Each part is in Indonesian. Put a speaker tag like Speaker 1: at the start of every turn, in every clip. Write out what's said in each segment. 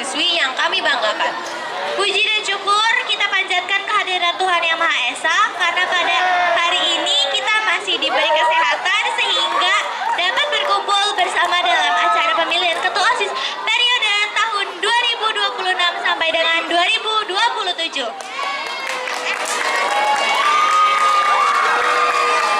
Speaker 1: mahasiswi yang kami banggakan.
Speaker 2: Puji dan syukur kita panjatkan kehadiran Tuhan Yang Maha Esa karena pada hari ini kita masih diberi kesehatan sehingga dapat berkumpul bersama dalam acara pemilihan Ketua OSIS periode tahun 2026 sampai dengan 2027.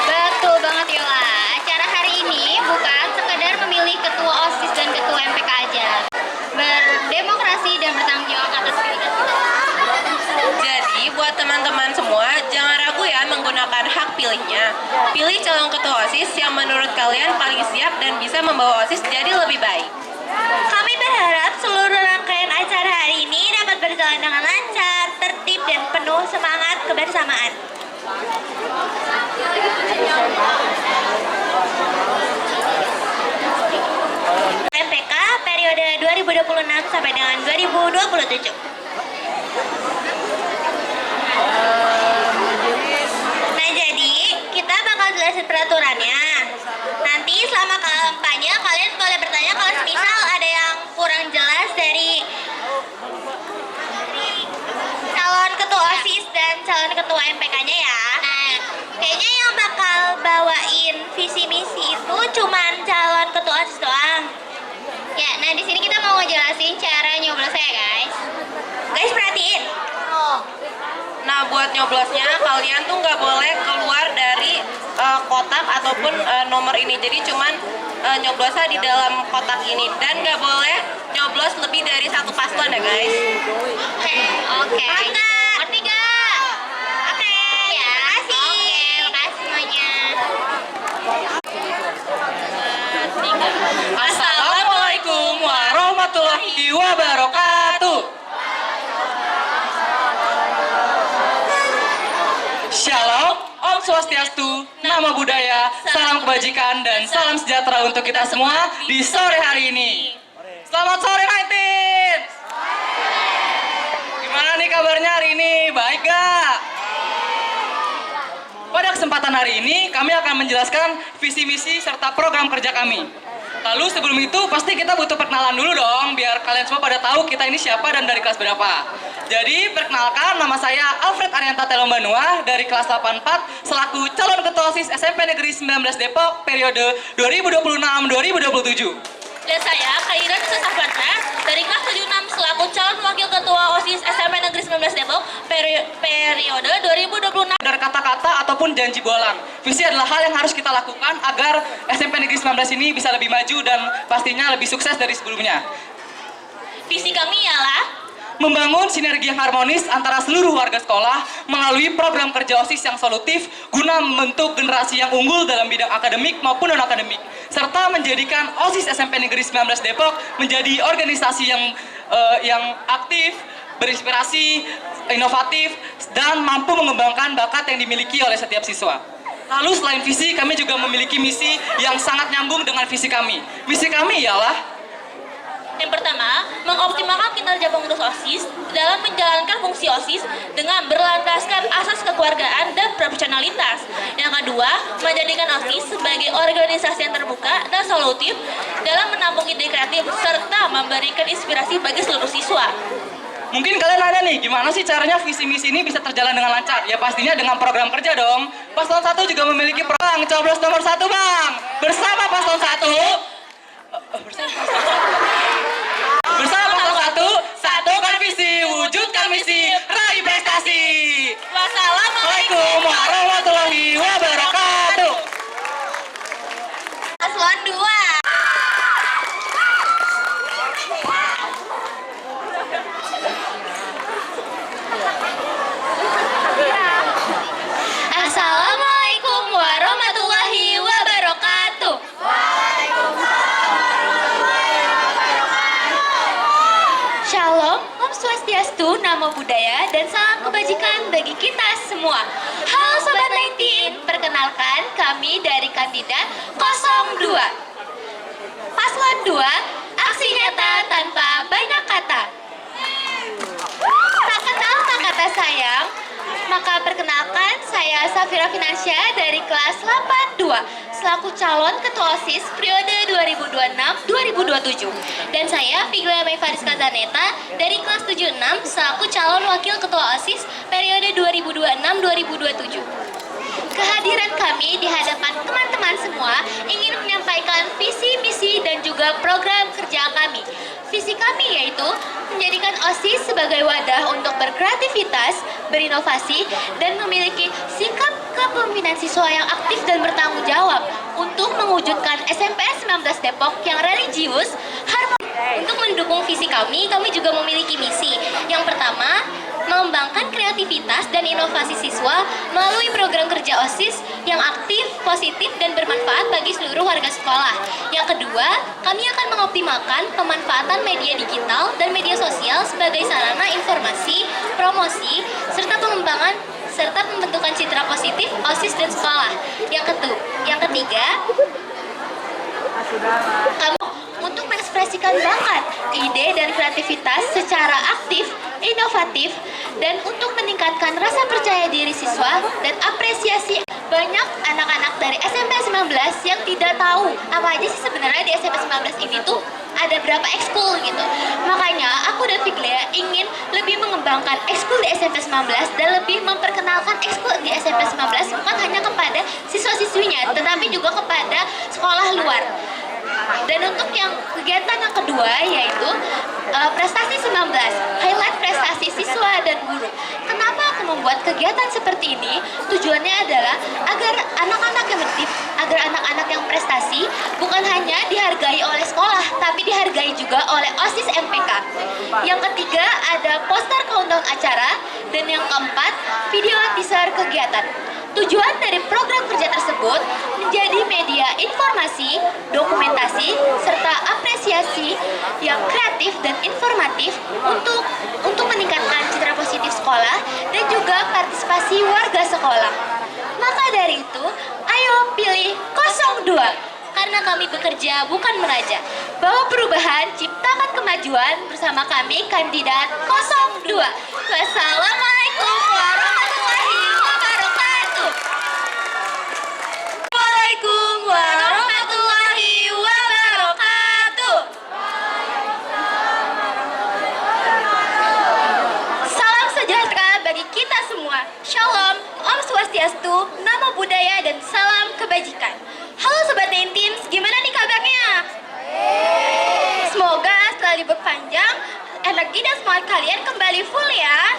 Speaker 3: Betul banget Yola. Acara hari ini bukan sekedar memilih ketua OSIS dan ketua MPK aja. Berdemokrasi dan bertanggung jawab atas pilihan kita.
Speaker 1: Jadi buat teman-teman semua, jangan ragu ya menggunakan hak pilihnya. Pilih calon ketua OSIS yang menurut kalian paling siap dan bisa membawa OSIS jadi lebih baik.
Speaker 2: Kami berharap seluruh rangkaian acara hari ini dapat berjalan dengan lancar, tertib, dan penuh semangat kebersamaan. MPK periode 2026 sampai dengan 2027. Nah, jadi kita bakal jelasin peraturannya. Nanti selama kampanye kalian boleh bertanya kalau semisal ada yang kurang jelas dari calon ketua OSIS dan calon ketua MPK-nya ya. Nah, kayaknya yang bakal bawain visi misi itu cuman calon ketua OSIS doang.
Speaker 3: Ya, nah di sini kita mau ngejelasin cara nyoblosnya ya guys.
Speaker 2: Guys, perhatiin.
Speaker 1: Nah, buat nyoblosnya kalian tuh nggak boleh keluar dari kotak ataupun nomor ini. Jadi cuman nyoblosnya di dalam kotak ini dan nggak boleh nyoblos lebih dari satu paslon ya guys.
Speaker 3: Oke. Ngerti gak?
Speaker 2: Oke,
Speaker 3: Ya.
Speaker 2: makasih.
Speaker 3: Oke, makasih semuanya.
Speaker 4: Assalamualaikum warahmatullahi wabarakatuh. Shalom, Om Swastiastu, Namo Buddhaya, salam kebajikan dan salam sejahtera untuk kita semua di sore hari ini. Selamat sore 19. Gimana nih kabarnya hari ini? Baik gak? Pada kesempatan hari ini, kami akan menjelaskan visi misi serta program kerja kami. Lalu sebelum itu, pasti kita butuh perkenalan dulu dong, biar kalian semua pada tahu kita ini siapa dan dari kelas berapa. Jadi, perkenalkan, nama saya Alfred Arianta Telombanua dari kelas 84, selaku calon ketua OSIS SMP Negeri 19 Depok, periode 2026-2027.
Speaker 2: Dan saya, Khaira Nisa Safatra, dari kelas 76 selaku calon wakil ketua OSIS SMP Negeri 19 Depok, periode 2026.
Speaker 4: Dari kata-kata ataupun janji bualan. Visi adalah hal yang harus kita lakukan agar SMP Negeri 19 ini bisa lebih maju dan pastinya lebih sukses dari sebelumnya.
Speaker 2: Visi kami ialah
Speaker 4: Membangun sinergi yang harmonis antara seluruh warga sekolah melalui program kerja OSIS yang solutif guna membentuk generasi yang unggul dalam bidang akademik maupun non-akademik, serta menjadikan OSIS SMP Negeri 19 Depok menjadi organisasi yang aktif, berinspirasi, inovatif, dan mampu mengembangkan bakat yang dimiliki oleh setiap siswa. Lalu selain visi, kami juga memiliki misi yang sangat nyambung dengan visi kami. Misi kami ialah
Speaker 2: yang pertama, mengoptimalkan kinerja pengurus OSIS dalam menjalankan fungsi OSIS dengan berlandaskan asas kekeluargaan dan profesionalitas. Yang kedua, menjadikan OSIS sebagai organisasi yang terbuka dan solutif dalam menampung ide kreatif serta memberikan inspirasi bagi seluruh siswa.
Speaker 4: Mungkin kalian nanya nih, gimana sih caranya visi misi ini bisa terjalan dengan lancar? Ya pastinya dengan program kerja dong. Paslon 1 juga memiliki program coblos nomor 1 bang. Bersama paslon 1, bersama paslon 1, satukan visi, wujudkan misi, raih prestasi. Wassalamualaikum warahmatullahi wabarakatuh.
Speaker 2: Paslon 2.
Speaker 3: Assalamualaikum warahmatullahi wabarakatuh.
Speaker 2: Shalom, Om Swastiastu, Namo Buddhaya, dan salam kebajikan bagi kita semua. Halo Sobat 19, perkenalkan kami dari kandidat 02. Paslon 2, aksi nyata tanpa banyak kata. Tak kenal tak kata sayang, maka perkenalkan saya Safira Finansia dari kelas 82,
Speaker 3: selaku calon Ketua OSIS periode 2026-2027. Dan saya, Figlia Mayfariska Zaneta, dari kelas 76 selaku calon Wakil Ketua OSIS periode 2026-2027. Kehadiran kami di hadapan teman-teman semua ingin menyampaikan visi, misi, dan juga program kerja kami. Visi kami yaitu menjadikan OSIS sebagai wadah untuk berkreativitas, berinovasi, dan memiliki sikap kepemimpinan siswa yang aktif dan bertanggung jawab untuk mewujudkan SMPN 19 Depok yang religius, harmonis. Untuk mendukung visi kami juga memiliki misi. Yang pertama, mengembangkan kreativitas dan inovasi siswa melalui program kerja OSIS yang aktif, positif, dan bermanfaat bagi seluruh warga sekolah. Yang kedua, kami akan mengoptimalkan pemanfaatan media digital dan media sosial sebagai sarana informasi, promosi, serta pengembangan serta pembentukan citra positif OSIS dan sekolah. Yang ketiga, kami untuk mengekspresikan bakat, ide, dan kreativitas secara aktif, inovatif, dan untuk meningkatkan rasa percaya diri siswa dan apresiasi. Banyak anak-anak dari SMP 19 yang tidak tahu apa aja sih sebenarnya di SMP 19 ini tuh ada berapa ekskul gitu. Makanya aku dan Figlia ingin lebih mengembangkan ekskul di SMP 19 dan lebih memperkenalkan ekskul di SMP 19 bukan hanya kepada siswa-siswinya tetapi juga kepada sekolah luar. Dan untuk yang kegiatan yang kedua yaitu prestasi 19, highlight prestasi siswa dan guru. Kenapa aku membuat kegiatan seperti ini? Tujuannya adalah agar anak-anak yang aktif, agar anak-anak yang prestasi bukan hanya dihargai oleh sekolah, tapi dihargai juga oleh OSIS MPK. Yang ketiga ada poster countdown acara, dan yang keempat video teaser kegiatan. Tujuan dari program kerja tersebut menjadi media informasi, dokumentasi, serta apresiasi yang kreatif dan informatif untuk meningkatkan citra positif sekolah dan juga partisipasi warga sekolah. Maka dari itu, ayo pilih 02. Karena kami bekerja bukan meraja. Bawa perubahan, ciptakan kemajuan bersama kami kandidat 02. Wassalamualaikum warahmatullahi wabarakatuh. Waalaikumsalam warahmatullahi wabarakatuh. Salam sejahtera bagi kita semua. Shalom, Om Swastiastu, Namo Buddhaya, dan salam kebajikan. Halo Sobat 19, gimana nih kabarnya? Semoga setelah libur panjang, energi dan semangat kalian kembali full ya.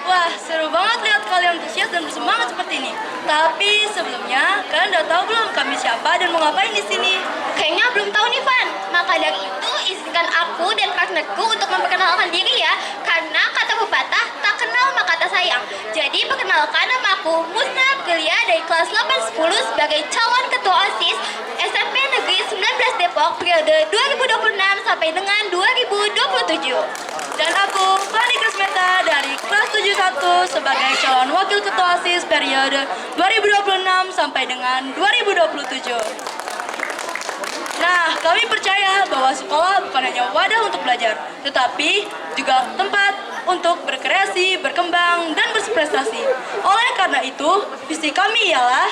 Speaker 5: Wah, seru banget lihat kalian antusias dan bersemangat seperti ini. Tapi sebelumnya, kalian udah tahu belum kami siapa dan mau ngapain di sini?
Speaker 3: Kayaknya belum tahu nih, Van. Maka dari itu, izinkan aku dan partnerku untuk memperkenalkan diri ya. Karena kata pepatah, tak kenal maka tak sayang. Jadi, perkenalkan nama aku, Musna Gelia dari kelas 810 sebagai calon ketua OSIS SMP Negeri 19 Depok periode 2026 sampai dengan 2027.
Speaker 5: Dan aku, Fani Krismeta dari kelas 71 sebagai calon wakil ketua OSIS periode 2026 sampai dengan 2027. Nah, kami percaya bahwa sekolah bukan hanya wadah untuk belajar, tetapi juga tempat untuk berkreasi, berkembang, dan berprestasi. Oleh karena itu, visi kami ialah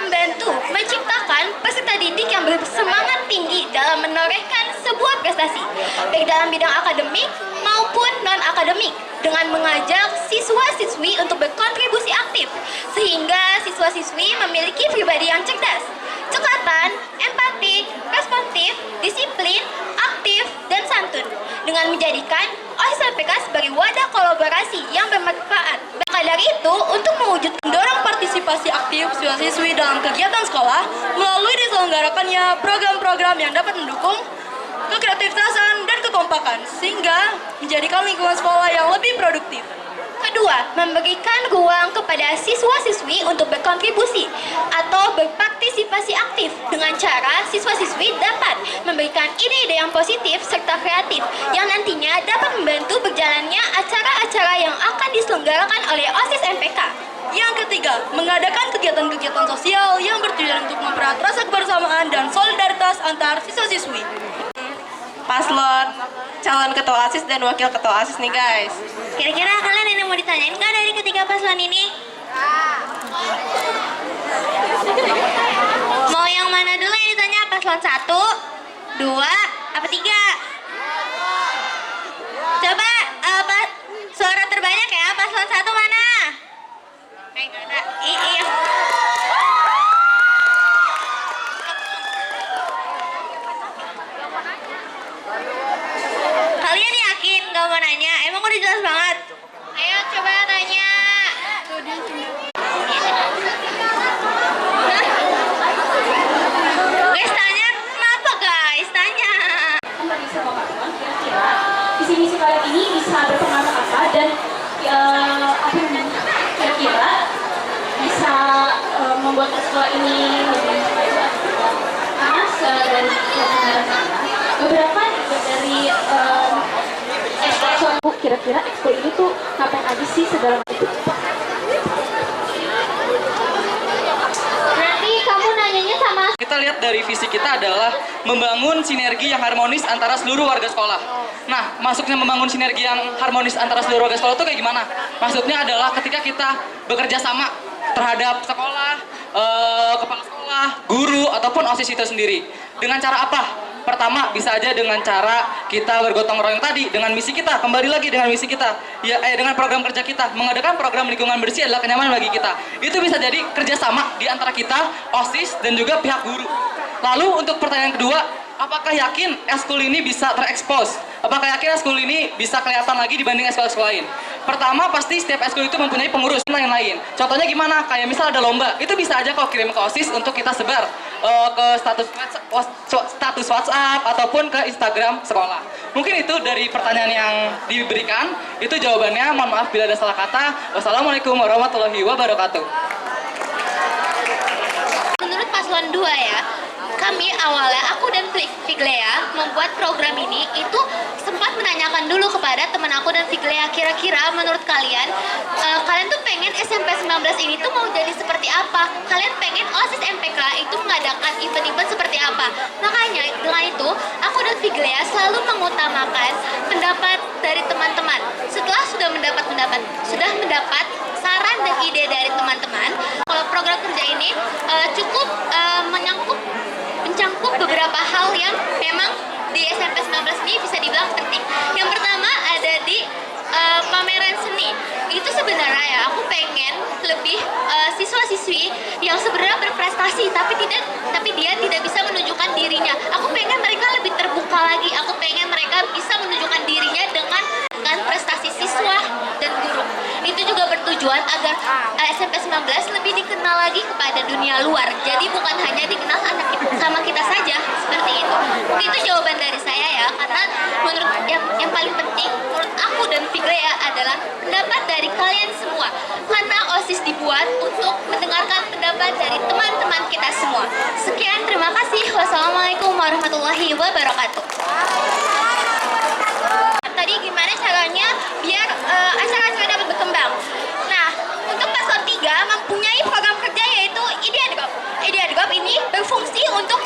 Speaker 3: membantu menciptakan peserta didik yang bersemangat tinggi dalam menorehkan sebuah prestasi, baik dalam bidang akademik maupun non-akademik, dengan mengajak siswa-siswi untuk berkontribusi aktif, sehingga siswa-siswi memiliki pribadi yang cerdas, cekatan, empati, responsif, disiplin, aktif, dan santun, dengan menjadikan OSIS MPK sebagai wadah kolaborasi yang bermanfaat. Maka dari itu, untuk
Speaker 5: mendorong partisipasi aktif siswa-siswi dalam kegiatan sekolah melalui diselenggarakannya program-program yang dapat mendukung kekreativitasan dan kekompakan, sehingga menjadikan lingkungan sekolah yang lebih produktif.
Speaker 3: kedua, memberikan ruang kepada siswa-siswi untuk berkontribusi atau berpartisipasi aktif dengan cara siswa-siswi dapat memberikan ide-ide yang positif serta kreatif yang nantinya dapat membantu berjalannya acara-acara yang akan diselenggarakan oleh OSIS MPK.
Speaker 5: Yang ketiga, mengadakan kegiatan-kegiatan sosial yang bertujuan untuk mempererat rasa kebersamaan dan solidaritas antar siswa-siswi.
Speaker 1: Paslon, calon ketua OSIS dan wakil ketua OSIS nih guys.
Speaker 3: Kira-kira kalian ada yang mau ditanyain nggak dari ketiga paslon ini? paslon 1, 2, apa 3? Coba suara terbanyak ya, paslon 1 mana? Nggak ada. Iya. Kalian yakin nggak mau nanya? Emang udah jelas banget? Ayo coba tanya. Guys tanya, kenapa guys? Tanya.
Speaker 2: Bagi semua paslon, kira-kira visi misi kalian ini bisa berpengaruh apa dan kira-kira bisa membuat sekolah ini lebih panas dan beberapa dari ekskul. Kira-kira ekskul ini tuh ngapain aja sih segala macam?
Speaker 3: Berarti kamu nanyanya sama
Speaker 4: Kita lihat dari visi kita adalah membangun sinergi yang harmonis antara seluruh warga sekolah. Nah, maksudnya membangun sinergi yang harmonis antara seluruh warga sekolah itu kayak gimana? Maksudnya adalah ketika kita bekerja sama terhadap sekolah, kepala sekolah, guru, ataupun OSIS itu sendiri. Dengan cara apa? Pertama, bisa aja dengan cara kita bergotong royong tadi, dengan misi kita, kembali lagi dengan misi kita, ya, dengan program kerja kita, mengadakan program lingkungan bersih adalah kenyamanan bagi kita. Itu bisa jadi kerjasama di antara kita, OSIS, dan juga pihak guru. Lalu untuk pertanyaan kedua, apakah yakin eskul ini bisa terekspos? Apakah yakin eskul ini bisa kelihatan lagi dibanding eskul-eskul lain? Pertama, pasti setiap eskul itu mempunyai pengurus dan lain-lain. Contohnya gimana? Kayak misal ada lomba, itu bisa aja kok kirim ke OSIS untuk kita sebar ke status WhatsApp ataupun ke Instagram sekolah. Mungkin itu dari pertanyaan yang diberikan. Itu jawabannya. Mohon maaf bila ada salah kata. Wassalamualaikum warahmatullahi wabarakatuh.
Speaker 3: menurut paslon 2 ya, kami awalnya, aku dan Figlea membuat program ini itu sempat menanyakan dulu kepada teman aku dan Figlea, kira-kira menurut kalian, kalian tuh pengen SMP 19 ini tuh mau jadi seperti apa? Kalian pengen OSIS MPK itu mengadakan event-event seperti apa? Makanya dengan itu, aku dan Figlea selalu mengutamakan pendapat dari teman-teman. Setelah sudah mendapat saran dan ide dari teman-teman, kalau program kerja ini cukup mencangkup beberapa hal yang memang di SMP 19 ini bisa dibilang penting. Yang pertama ada di pameran seni. Itu sebenarnya ya, aku pengen lebih siswa-siswi yang sebenarnya berprestasi tapi dia tidak bisa menunjukkan dirinya. Aku pengen mereka lebih terbuka lagi. Aku pengen mereka bisa menunjukkan dirinya dengan prestasi siswa dan guru. Itu juga bertujuan agar SMP 19 lebih dikenal lagi kepada dunia luar. Jadi bukan hanya dikenal sama kita saja, seperti itu. Itu jawaban dari saya ya, karena menurut yang paling penting menurut aku dan Figlea adalah pendapat dari kalian semua. Karena OSIS dibuat untuk mendengarkan pendapat dari teman-teman kita semua. Sekian, terima kasih. Wassalamualaikum warahmatullahi wabarakatuh. Tadi gimana caranya biar acara-acara dapat berkembang. Nah, untuk paslon 3 mempunyai program kerja yaitu IDEADGOP. IDEADGOP ini berfungsi untuk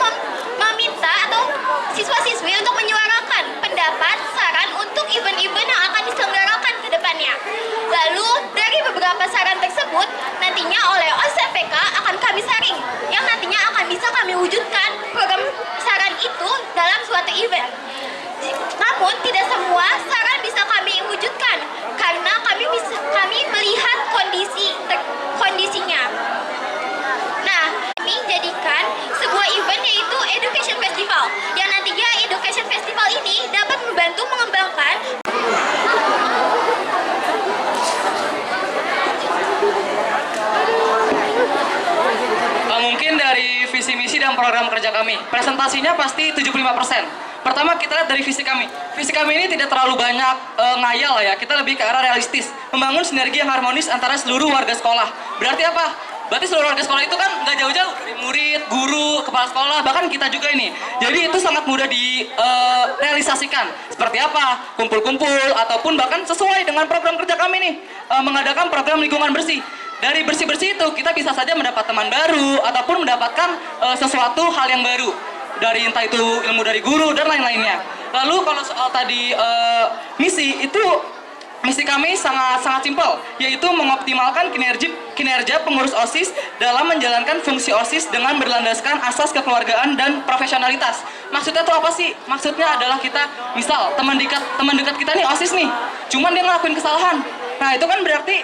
Speaker 3: meminta atau siswa-siswi untuk menyuarakan pendapat, saran untuk event-event yang akan diselenggarakan ke depannya. Lalu, dari beberapa saran tersebut, nantinya oleh OSMPK akan kami saring, yang nantinya akan bisa kami wujudkan program saran itu dalam suatu event. Namun tidak semua saran bisa kami wujudkan karena kami melihat kondisinya. Nah, kami jadikan sebuah event yaitu Education Festival yang nantinya Education Festival ini dapat membantu mengembangkan
Speaker 4: Mungkin dari visi misi dan program kerja kami. Presentasinya pasti 75%. Pertama kita lihat dari visi kami. Visi kami ini tidak terlalu banyak ngayal ya. Kita lebih ke arah realistis. Membangun sinergi yang harmonis antara seluruh warga sekolah. Berarti apa? Berarti seluruh warga sekolah itu kan nggak jauh-jauh dari murid, guru, kepala sekolah, bahkan kita juga ini. Jadi itu sangat mudah direalisasikan. Seperti apa? Kumpul-kumpul ataupun bahkan sesuai dengan program kerja kami nih, mengadakan program lingkungan bersih. Dari bersih-bersih itu kita bisa saja mendapat teman baru ataupun mendapatkan sesuatu hal yang baru. Dari entah itu ilmu dari guru dan lain-lainnya. Lalu kalau soal tadi misi itu Misi kami sangat simpel, yaitu mengoptimalkan kinerja pengurus OSIS dalam menjalankan fungsi OSIS dengan berlandaskan asas kekeluargaan dan profesionalitas. Maksudnya itu apa sih? Maksudnya adalah kita, misal teman dekat kita nih OSIS nih, cuman dia ngelakuin kesalahan. Nah itu kan berarti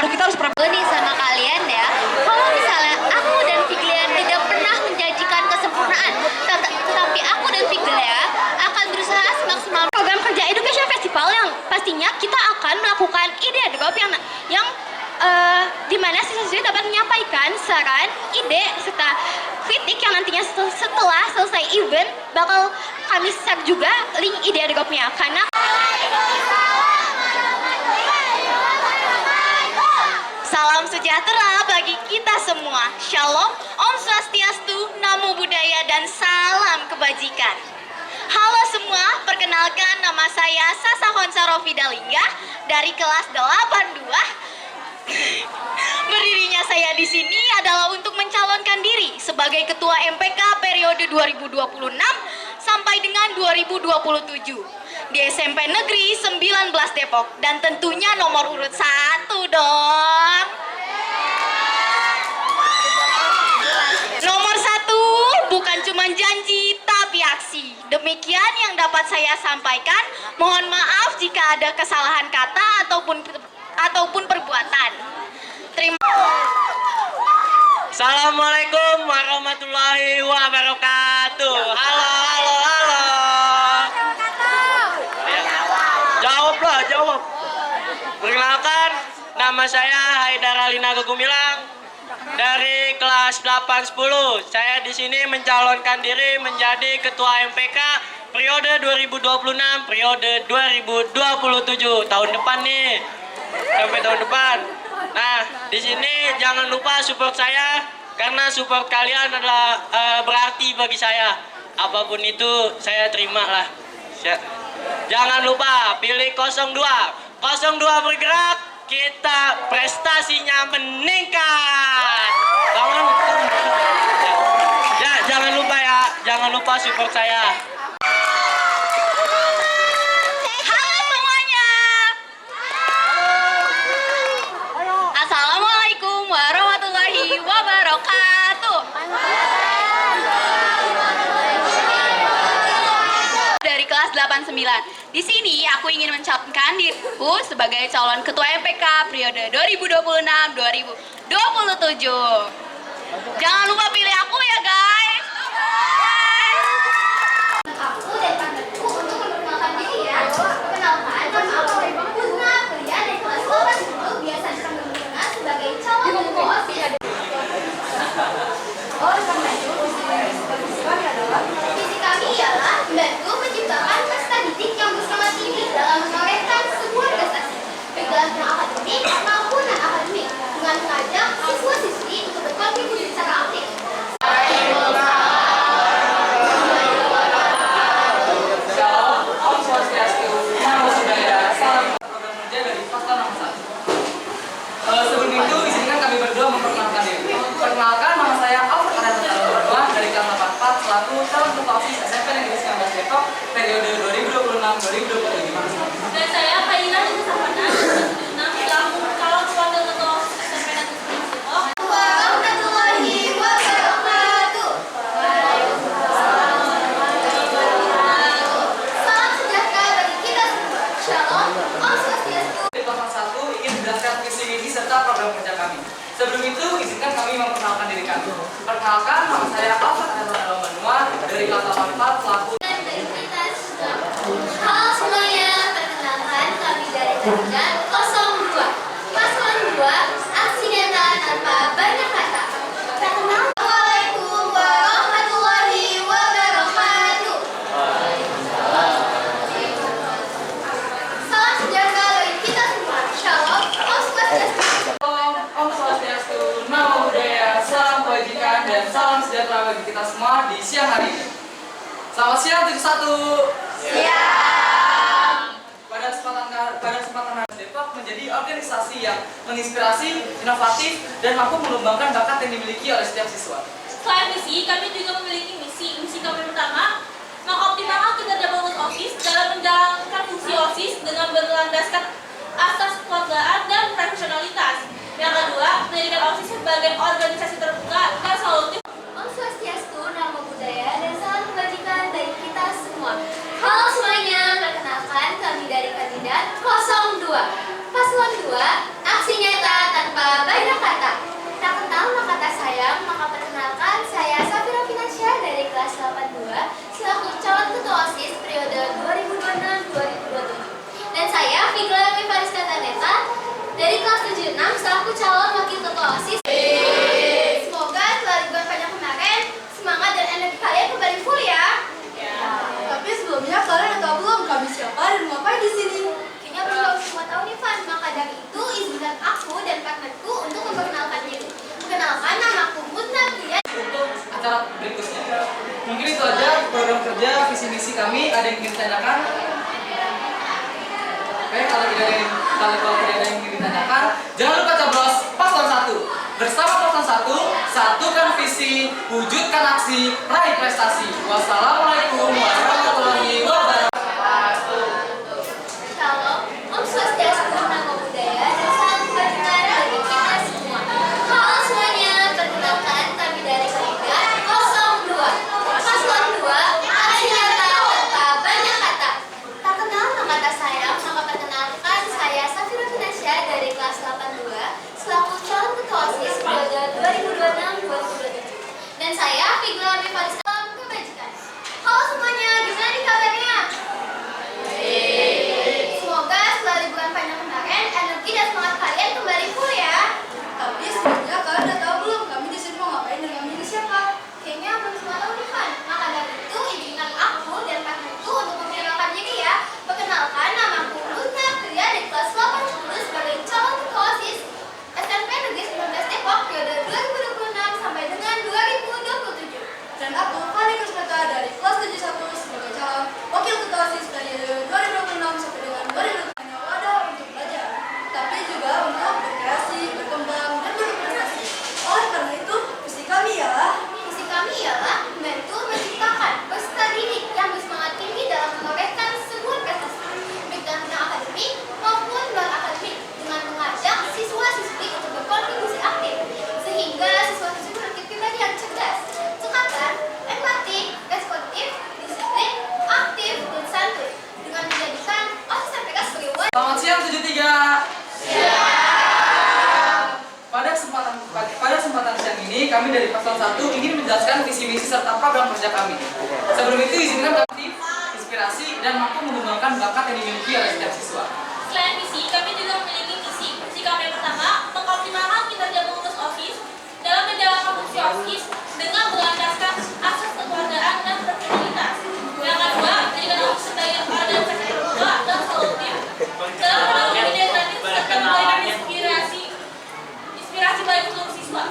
Speaker 4: kita harus
Speaker 3: Nih sama kalian ya, kalau misalnya aku dan Figlia tidak pernah menjanjikan kesempurnaan, tetapi aku dan Figlia akan berusaha semaksimal program kerja Education Festival yang pastinya kita akan melakukan ide adegop yang di mana siswa-siswi dapat menyampaikan saran, ide, serta kritik yang nantinya setelah selesai event bakal kami share juga link ide adegopnya karena salam sejahtera bagi kita semua. Shalom, Om Swastiastu, Namo Buddhaya, dan salam kebajikan. Halo semua, perkenalkan nama saya Sasa Honsaro Fidalingga dari kelas 82. Berdirinya saya di sini adalah untuk mencalonkan diri sebagai Ketua MPK periode 2026 sampai dengan 2027 di SMP Negeri 19 Depok, dan tentunya nomor urut 1 dong. Nomor 1 bukan cuma janji tapi aksi. Demikian yang dapat saya sampaikan. Mohon maaf jika ada kesalahan kata ataupun perbuatan. Terima kasih.
Speaker 6: Assalamualaikum warahmatullahi wabarakatuh. Halo. Jawab. Perkenalkan, nama saya Haidar Alina Gumilang dari kelas 810. Saya di sini mencalonkan diri menjadi Ketua MPK periode 2026 periode 2027 tahun depan nih. Sampai tahun depan. Nah, di sini jangan lupa support saya karena support kalian adalah berarti bagi saya. Apapun itu saya terima lah. Jangan lupa pilih 02. 02 bergerak, kita prestasinya meningkat. Ya, jangan lupa support saya.
Speaker 3: Halo semuanya. Assalamualaikum warahmatullahi wabarakatuh. Dari kelas 89. Di sini aku ingin mencalonkan diriku sebagai calon Ketua MPK periode 2026-2027. Jangan lupa pilih aku ya guys. Aku dan partnerku untuk memperkenalkan diri ya. Kenalkan, nama aku Pusna, kuliah dari kelas 80, biasa dikenal sebagai calon ketua OSIS. Oleh karena itu, visi kami adalah membantu menciptakan peserta didik yang bersemangat tinggi dalam menorehkan sebuah prestasi, baik dalam bidang akademik maupun non-akademik, dengan mengajak siswa-siswi untuk berkontribusi secara aktif.
Speaker 4: Shalom, Om Swastiastu, Namo Buddhaya, salam program kerja dari Fakta nomor 1. Sebelum itu, izinkan kami berdua memperkenalkan diri. Perkenalkan, nama saya Alfred Adana dari kelas 84 selaku calon ketua OSIS SMP Negeri 19 Depok periode 2026-2027.
Speaker 2: Dan saya Kaila Nisafana, selaku calon wakil ketua SMP Negeri 19 Depok.
Speaker 3: Warahmatullahi wabarakatuh. Salam sejahtera bagi kita semua. Shalom, Om Swastiastu.
Speaker 4: Dari kelas 1 ingin menjelaskan visi misi serta program kerja kami. Sebelum itu, izinkan kami memperkenalkan diri kami. Perkenalkan, nama saya Alfred Adana dari kelas 84 selaku.
Speaker 3: Halo semuanya, perkenalkan kami dari Kelas 02. Kelas 02, aksi nyata tanpa banyak kata. Assalamualaikum warahmatullahi wabarakatuh. Salam sejahtera bagi kita semua. Shalom, Om Swastiastu.
Speaker 4: Om Swastiastu, Namo Buddhaya, salam kebajikan dan salam sejahtera bagi kita semua di siang hari ini. Selamat siang 71.
Speaker 3: Siap.
Speaker 4: Pada kesempatan Depok menjadi organisasi yang menginspirasi, inovatif, dan mampu mengembangkan bakat yang dimiliki oleh setiap siswa.
Speaker 2: Selain misi, kami juga memiliki misi. Misi kami pertama, mengoptimalkan kinerja pengurus OSIS dalam menjalankan fungsi OSIS dengan berlandaskan asas kekeluargaan dan profesionalitas. Yang kedua, menjadikan OSIS sebagai organisasi terbuka dan solutif.
Speaker 3: Om Swastiastu, Namo Buddhaya, dan salam kebajikan bagi kita semua. Halo semuanya, perkenalkan kami dari kandidat 02. Paslon 2, aksi nyata tanpa banyak kata. Tak kenal maka tak sayang, maka perkenalkan saya Safira Finansyah dari kelas 82 selaku calon ketua OSIS periode 2026-2027. Dan saya Figla Mifariska Taneta dari kelas 76 selaku calon wakil ketua OSIS. Semoga setelah liburan panjang kemarin, semangat dan energi kalian kembali full ya.
Speaker 5: Tapi sebelumnya kalian tahu belum kami siapa dan ngapain di sini?
Speaker 3: Kayaknya belum semua tahu nih Van, maka dari itu izinkan aku dan partnerku untuk memperkenalkan diri. Perkenalkan, namaku Mutna Pria.
Speaker 4: Untuk acara berikutnya, mungkin itu aja program kerja visi misi kami. Ada yang ingin ditanyakan? Oke, kalau tidak ada yang ingin ditanyakan, jangan lupa coblos paslon 1. Bersama paslon 1, satukan visi, wujudkan aksi, raih prestasi. Wassalamualaikum warahmatullahi wabarakatuh.
Speaker 3: Shalom, Om Swastiastu, Namo Buddhaya, dan salam kebajikan bagi kita semua. Halo semuanya, perkenalkan kami dari kandidat 02. Paslon 2, aksi nyata tanpa banyak kata. Tak kenal maka tak sayang, maka perkenalkan saya Safira Finansyah dari kelas 82 selaku calon ketua OSIS periode 2026-2027. Dan saya Figla Mifariska. Salam kebajikan. Halo semuanya, gimana nih kabarnya? Semoga setelah liburan panjang kemarin, energi dan semangat kalian kembali full ya.
Speaker 5: Tapi sebelumnya kalian udah tahu belum kami di sini mau ngapain dan kami ini siapa?
Speaker 3: Kayaknya belum semua tahu nih Van. Maka dari itu izinkan aku dan partnerku untuk memperkenalkan diri ya. Perkenalkan, namaku Mutna Pria dari kelas 80 sebagai calon ketua OSIS SMP Negeri 19 Depok periode 2026 sampai dengan 2027.
Speaker 5: Dan aku Fani Kusmeta dari kelas 71 sebagai calon wakil ketua OSIS periode 2026 sampai dengan 2027. Hanya wadah untuk belajar, tapi juga untuk berkreasi, berkembang, dan berprestasi. Oleh karena itu, visi kami ialah
Speaker 3: Misi kami ialah membantu menciptakan peserta didik yang bersemangat tinggi dalam menorehkan sebuah prestasi, baik dalam bidang akademik maupun luar akademik, dengan mengajak siswa-siswi untuk berkontribusi aktif, sehingga siswa-siswi memiliki pribadi yang cerdas, cekatan, empati, responsif, disiplin, aktif, dan santuy, dengan menjadikan OSIS MPK sebagai wadah.
Speaker 4: Selamat siang 73. Pada kesempatan siang ini, kami dari paslon 1 ingin menjelaskan visi misi serta program kerja kami. Sebelum itu, izinkan kami inspirasi dan mampu mengembangkan bakat yang dimiliki oleh setiap siswa.
Speaker 2: Selain visi, kami juga memiliki misi. Misi kami yang pertama, mengoptimalkan kinerja pengurus OSIS dalam menjalankan fungsi OSIS dengan berlandaskan asas kekeluargaan dan profesionalitas. Yang kedua, menjadikan OSIS sebagai organisasi terbuka dan solutif dalam mendukung ide kreatif serta memberikan inspirasi bagi seluruh siswa.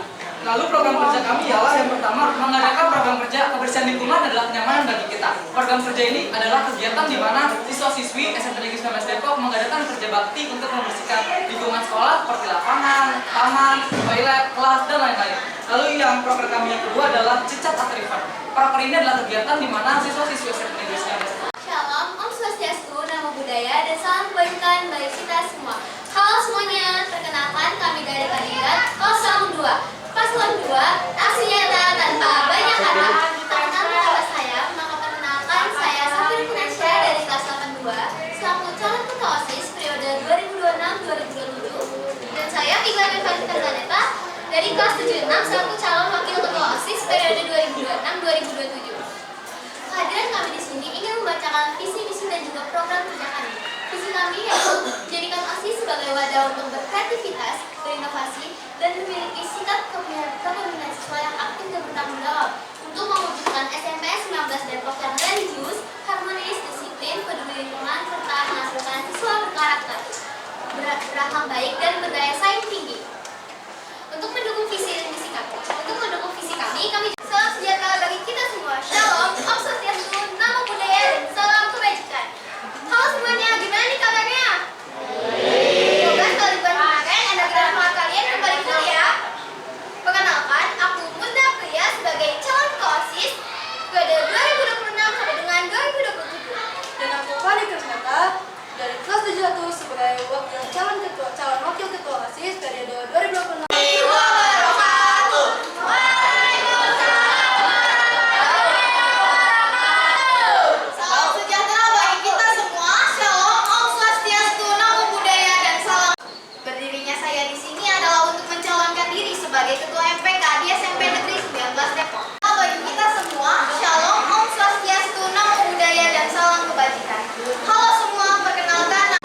Speaker 4: Lalu program kerja kami ialah yang pertama, mengadakan program kerja kebersihan lingkungan adalah kenyamanan bagi kita. Program kerja ini adalah kegiatan di mana siswa-siswi SMP Negeri 19 Depok mengadakan kerja bakti untuk membersihkan lingkungan sekolah seperti lapangan, taman, toilet, kelas, dan lain-lain. Lalu yang program kami yang kedua adalah Cicat atau River. Program ini adalah kegiatan di mana siswa-siswi SMP Negeri 19 Depok.
Speaker 3: Shalom, Om Swastiastu, Namo Buddhaya, dan salam kebajikan bagi kita semua. Halo semuanya, perkenalkan kami dari kandidat 02. Paslon 2, aksi nyata tanpa banyak kata. Tak kenal maka saya, maka perkenalkan saya Safira Finansyah dari kelas 82 selaku calon ketua OSIS periode 2026-2027. Dan saya Figla Mifariska Taneta dari kelas 76 selaku calon wakil ketua OSIS periode 2026-2027. Kehadiran kami di sini ingin membacakan visi misi dan juga program kerja kami. Visi kami yaitu menjadikan OSIS sebagai wadah untuk berkreativitas, berinovasi, dan memiliki sikap kepemimpinan siswa yang aktif dan bertanggung jawab untuk mewujudkan SMPS 19 Depok yang religius, harmonis, disiplin, peduli lingkungan, serta menghasilkan siswa berkarakter, berakhlak baik, dan berdaya saing tinggi. Untuk mendukung visi kami, salam sejahtera bagi kita semua. Shalom, Om Swastiastu, Namo Buddhaya, dan salam kebajikan. Halo semuanya, gimana nih kabarnya? Semoga setelah liburan kemarin, energi dan semangat kalian kembali full ya. Perkenalkan, aku Mutna Pria sebagai calon ketua OSIS periode 2026 sampai dengan 2027.
Speaker 5: dan aku Fani Kusmeta dari kelas 71 sebagai wakil calon
Speaker 7: mencalonkan diri sebagai Ketua MPK di SMP Negeri 19 Depok. Bagi kita semua, Shalom, Om Swastiastu, Namo Buddhaya, dan salam kebajikan. Halo semua, perkenalkan.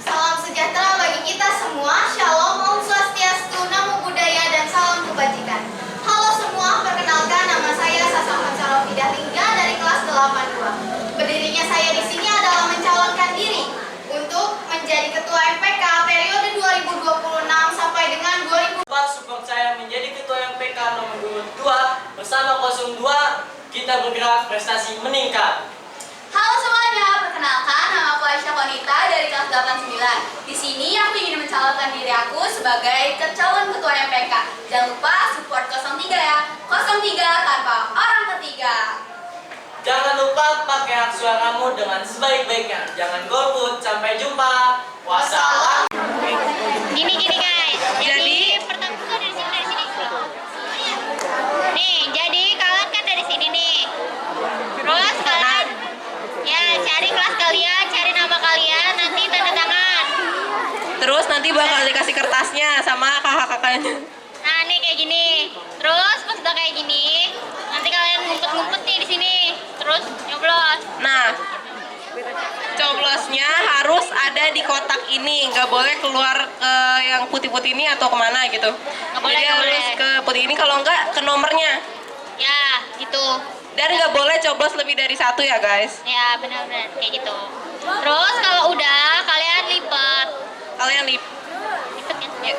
Speaker 7: Salam sejahtera bagi kita semua. Shalom, Om Swastiastu, Namo Buddhaya, dan salam kebajikan. Halo semua, perkenalkan nama saya Sasa Mansarofidah Lingga dari kelas 82. Berdirinya saya di sini adalah mencalonkan diri untuk menjadi Ketua MPK periode 2026 sampai dengan 2000.
Speaker 6: Support saya menjadi Ketua MPK nomor 22 bersama 02 kita bergerak prestasi meningkat.
Speaker 7: Halo semuanya, perkenalkan nama aku Aisyah Konita dari kelas 89. Di sini aku ingin mencalonkan diri aku sebagai calon Ketua MPK. Jangan lupa support 03 ya. 03 tanpa orang ketiga.
Speaker 6: Jangan lupa pakai hak suaramu dengan sebaik-baiknya. Jangan golput. Sampai jumpa. Wassalam.
Speaker 3: Gini guys.
Speaker 1: Jadi-
Speaker 3: pertama tuh dari sini. Nih, jadi kalian kan dari sini nih. Terus kalian ya cari kelas kalian, cari nama kalian, nanti tanda tangan.
Speaker 1: Terus nanti bakal dikasih kertasnya sama kakak-kakaknya.
Speaker 3: Nah, nih kayak gini. Terus pas udah kayak gini, nanti kalian ngumpet-ngumpet nih di sini. Terus nyoblos.
Speaker 1: Nah, coblosnya harus ada di kotak ini, nggak boleh keluar ke yang putih-putih ini atau kemana gitu.
Speaker 3: Nggak boleh,
Speaker 1: Jadi
Speaker 3: nggak
Speaker 1: harus
Speaker 3: boleh.
Speaker 1: ke putih ini, kalau nggak ke nomornya.
Speaker 3: Ya, gitu.
Speaker 1: Dan nggak boleh coblos lebih dari satu ya guys.
Speaker 3: Ya, benar-benar kayak gitu. Terus kalau udah kalian lipat.
Speaker 1: Kalian lip.
Speaker 3: Lipat kan?
Speaker 1: Ya.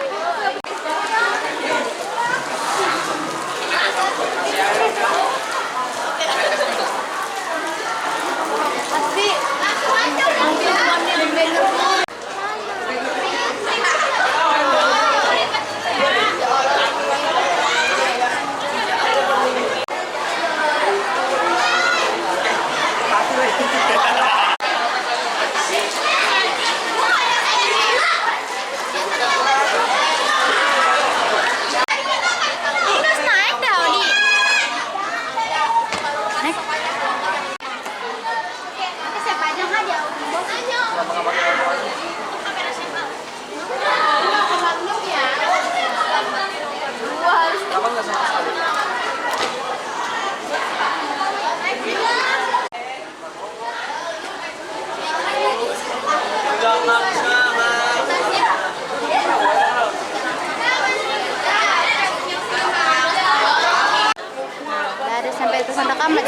Speaker 3: Dari sampai itu sampai kamu